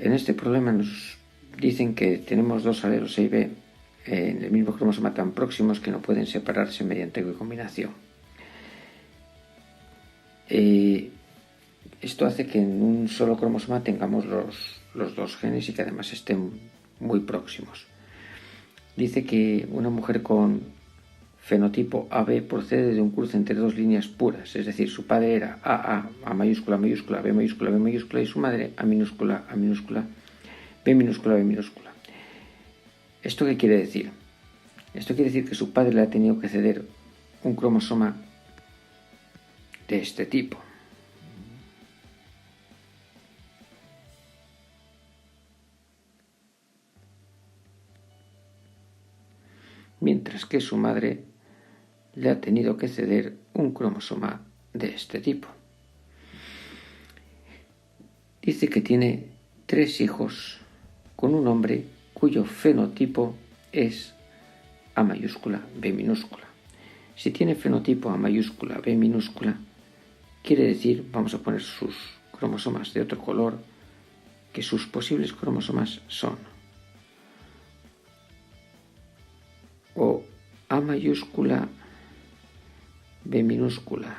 En este problema nos dicen que tenemos dos alelos A y B en el mismo cromosoma tan próximos que no pueden separarse mediante recombinación. Esto hace que en un solo cromosoma tengamos los dos genes y que además estén muy próximos. Dice que una mujer con fenotipo AB procede de un cruce entre dos líneas puras, es decir, su padre era AA, A mayúscula, mayúscula, B mayúscula, B mayúscula, y su madre A minúscula, A minúscula, B minúscula, B minúscula. ¿Esto qué quiere decir? Esto quiere decir que su padre le ha tenido que ceder un cromosoma de este tipo. Mientras que su madre le ha tenido que ceder un cromosoma de este tipo. Dice que tiene 3 hijos con un hombre cuyo fenotipo es A mayúscula, B minúscula. Si tiene fenotipo A mayúscula, B minúscula, quiere decir, vamos a poner sus cromosomas de otro color, que sus posibles cromosomas son o A mayúscula, B minúscula,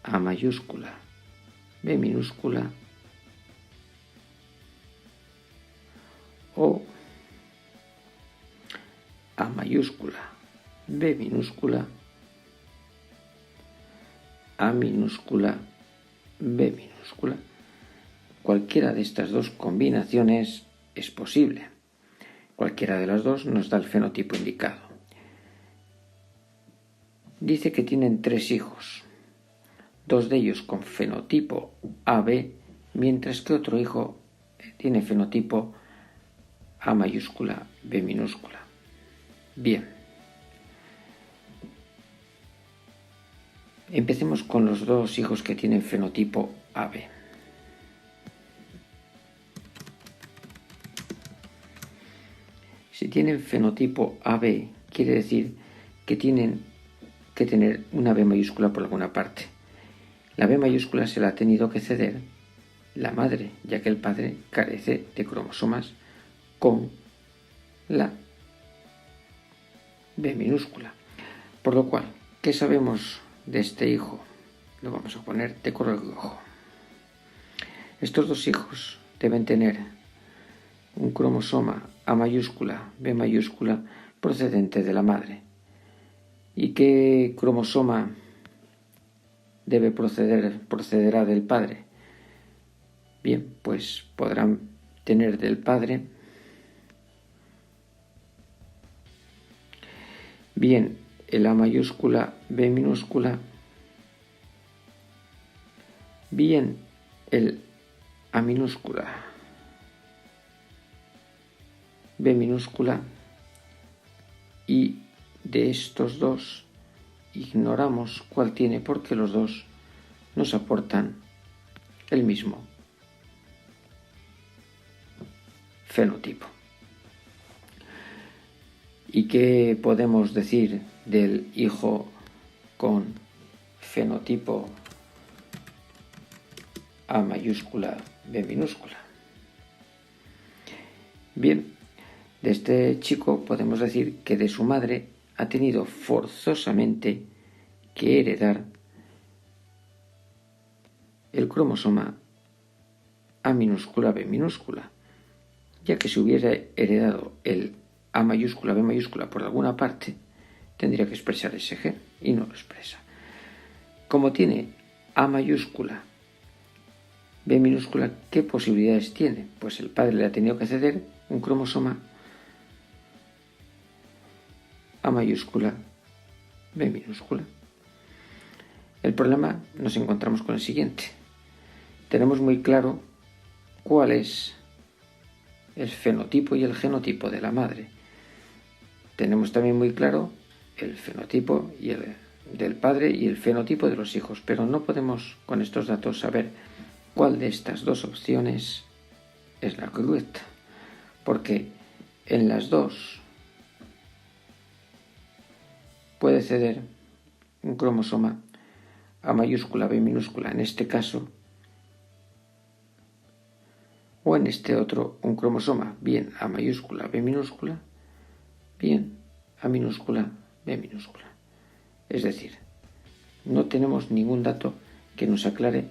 A mayúscula, B minúscula, o A mayúscula, B minúscula, A minúscula, B minúscula. Cualquiera de estas dos combinaciones es posible. Cualquiera de las dos nos da el fenotipo indicado. Dice que tienen 3 hijos, 2 de ellos con fenotipo AB, mientras que otro hijo tiene fenotipo A mayúscula, B minúscula. Bien. Empecemos con los 2 hijos que tienen fenotipo AB. Si tienen fenotipo AB, quiere decir que tienen que tener una B mayúscula por alguna parte. La B mayúscula se la ha tenido que ceder la madre, ya que el padre carece de cromosomas con la B minúscula. Por lo cual, ¿qué sabemos de este hijo? Lo vamos a poner de color rojo. Estos 2 hijos deben tener un cromosoma A mayúscula, B mayúscula, procedente de la madre. ¿Y qué cromosoma procederá del padre? Bien, pues podrán tener del padre bien el A mayúscula, B minúscula, bien el A minúscula, B minúscula, y de estos 2 ignoramos cuál tiene porque los 2 nos aportan el mismo fenotipo. ¿Y qué podemos decir del hijo con fenotipo A mayúscula, B minúscula? Bien, de este chico podemos decir que de su madre ha tenido forzosamente que heredar el cromosoma A minúscula, B minúscula, ya que si hubiera heredado el A mayúscula, B mayúscula por alguna parte, tendría que expresar ese gen y no lo expresa. Como tiene A mayúscula, B minúscula, ¿qué posibilidades tiene? Pues el padre le ha tenido que ceder un cromosoma A mayúscula, B minúscula. El problema nos encontramos con el siguiente. Tenemos muy claro cuál es el fenotipo y el genotipo de la madre. Tenemos también muy claro el fenotipo del padre y el fenotipo de los hijos, pero no podemos con estos datos saber cuál de estas dos opciones es la correcta, porque en las dos puede ceder un cromosoma A mayúscula, B minúscula, en este caso o en este otro un cromosoma, bien A mayúscula, B minúscula, bien A minúscula, B minúscula. Es decir, no tenemos ningún dato que nos aclare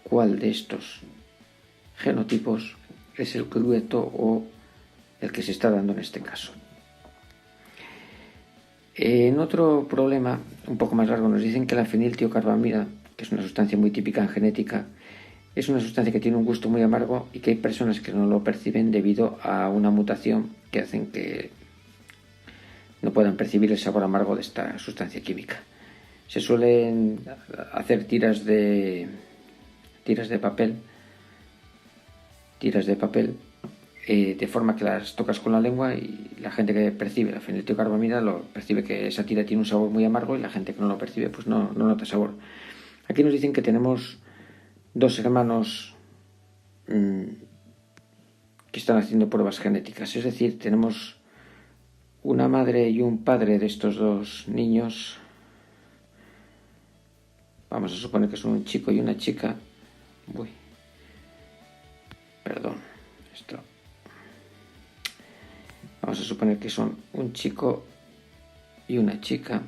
cuál de estos genotipos es el correcto o el que se está dando en este caso. En otro problema, un poco más largo, nos dicen que la feniltiocarbamida, que es una sustancia muy típica en genética, es una sustancia que tiene un gusto muy amargo y que hay personas que no lo perciben debido a una mutación que hacen que no puedan percibir el sabor amargo de esta sustancia química. Se suelen hacer tiras de papel de forma que las tocas con la lengua y la gente que percibe la feniltiocarbamida lo percibe que esa tira tiene un sabor muy amargo y la gente que no lo percibe pues no nota sabor. Aquí nos dicen que tenemos dos hermanos que están haciendo pruebas genéticas, es decir, tenemos una madre y un padre de estos dos niños. Vamos a suponer que son un chico y una chica. Vamos a suponer que son un chico y una chica.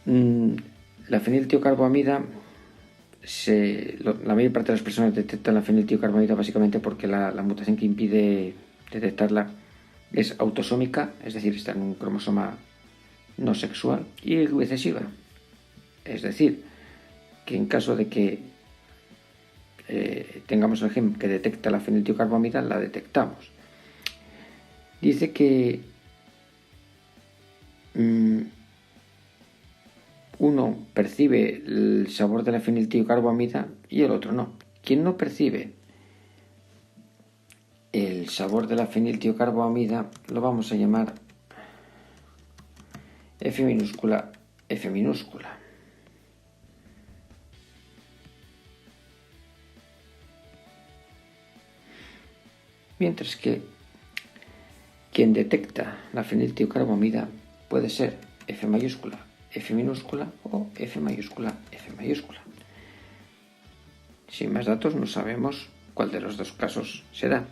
La feniltiocarbamida, la mayor parte de las personas detectan la feniltiocarbamida básicamente porque la mutación que impide detectarla es autosómica, es decir, está en un cromosoma no sexual, y recesiva. Es decir, que en caso de que tengamos el gen que detecta la feniltiocarbamida, la detectamos. Dice que uno percibe el sabor de la feniltiocarbamida y el otro no. Quien no percibe el sabor de la feniltiocarbamida lo vamos a llamar F minúscula, F minúscula. Mientras que quien detecta la feniltiocarbamida puede ser F mayúscula, F minúscula o F mayúscula, F mayúscula. Sin más datos no sabemos cuál de los dos casos se da.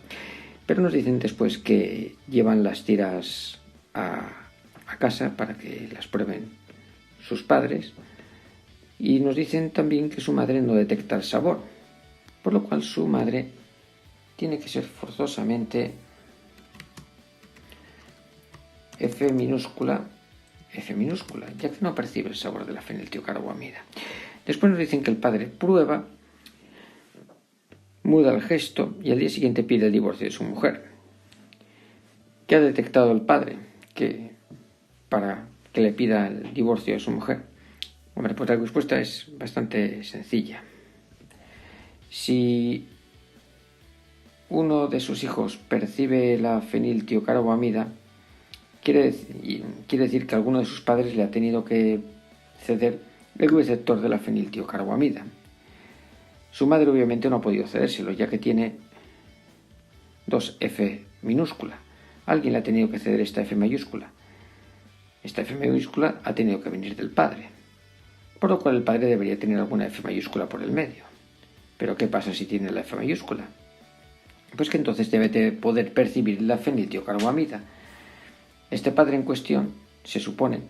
Pero nos dicen después que llevan las tiras a casa para que las prueben sus padres, y nos dicen también que su madre no detecta el sabor, por lo cual su madre tiene que ser forzosamente F minúscula, F minúscula, ya que no percibe el sabor de la feniltiocarbamida. Después nos dicen que el padre prueba, muda el gesto y al día siguiente pide el divorcio de su mujer. ¿Qué ha detectado el padre para que le pida el divorcio de su mujer? Hombre, pues la respuesta es bastante sencilla. Si uno de sus hijos percibe la feniltiocarbamida, quiere decir que alguno de sus padres le ha tenido que ceder el receptor de la feniltiocarbamida. Su madre obviamente no ha podido cedérselo, ya que tiene dos F minúscula. Alguien le ha tenido que ceder esta F mayúscula. Esta F mayúscula ha tenido que venir del padre, por lo cual el padre debería tener alguna F mayúscula por el medio. Pero ¿qué pasa si tiene la F mayúscula? Pues que entonces debe de poder percibir la feniltiocarbamida. Este padre en cuestión se supone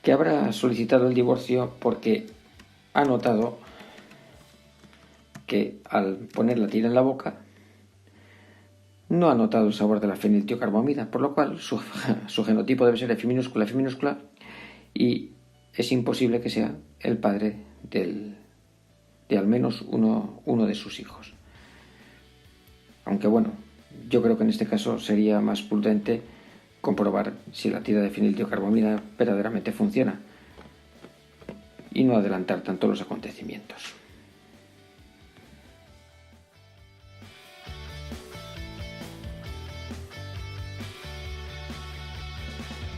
que habrá solicitado el divorcio porque ha notado que al poner la tira en la boca no ha notado el sabor de la feniltiocarbamida, por lo cual su genotipo debe ser F minúscula, y es imposible que sea el padre de al menos uno de sus hijos. Aunque bueno, yo creo que en este caso sería más prudente comprobar si la tira de feniltiocarbamida verdaderamente funciona y no adelantar tanto los acontecimientos.